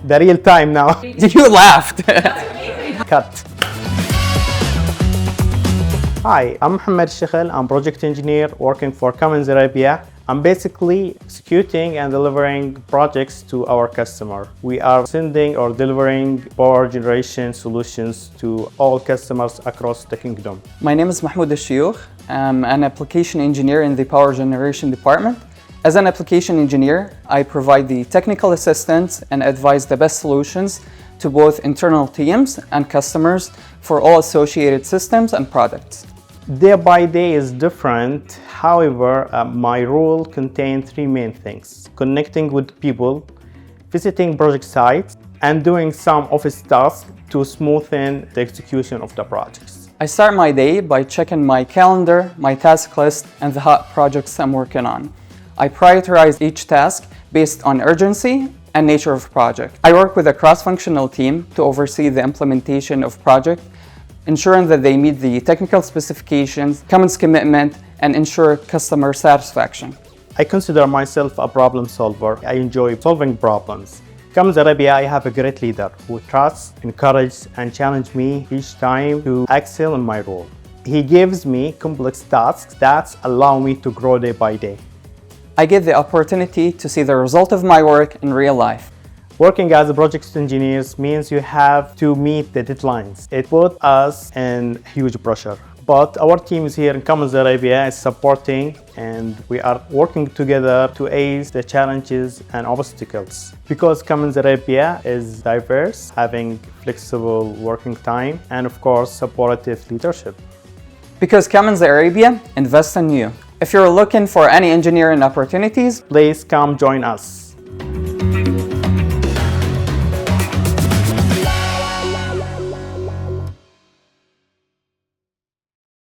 The real time now. You laughed. Cut. Hi, I'm Mohammed Shekhel. I'm project engineer working for Cummins Arabia. I'm basically executing and delivering projects to our customer. We are sending or delivering power generation solutions to all customers across the kingdom. My name is Mahmoud Al-Shioukh. I'm an application engineer in the power generation department. As an application engineer, I provide the technical assistance and advise the best solutions to both internal teams and customers for all associated systems and products. Day by day is different. However, my role contains three main things: connecting with people, visiting project sites, and doing some office tasks to smoothen the execution of the projects. I start my day by checking my calendar, my task list, and the hot projects I'm working on. I prioritize each task based on urgency and nature of project. I work with a cross-functional team to oversee the implementation of project, ensuring that they meet the technical specifications, Cummins commitment, and ensure customer satisfaction. I consider myself a problem solver. I enjoy solving problems. Cummins Arabia, I have a great leader who trusts, encourages, and challenges me each time to excel in my role. He gives me complex tasks that allow me to grow day by day. I get the opportunity to see the result of my work in real life. Working as a project engineer means you have to meet the deadlines. It puts us in huge pressure. But our teams here in Cummins Arabia is supporting, and we are working together to ace the challenges and obstacles. Because Cummins Arabia is diverse, having flexible working time, and of course, supportive leadership. Because Cummins Arabia invests in you. If you're looking for any engineering opportunities, Please come join us.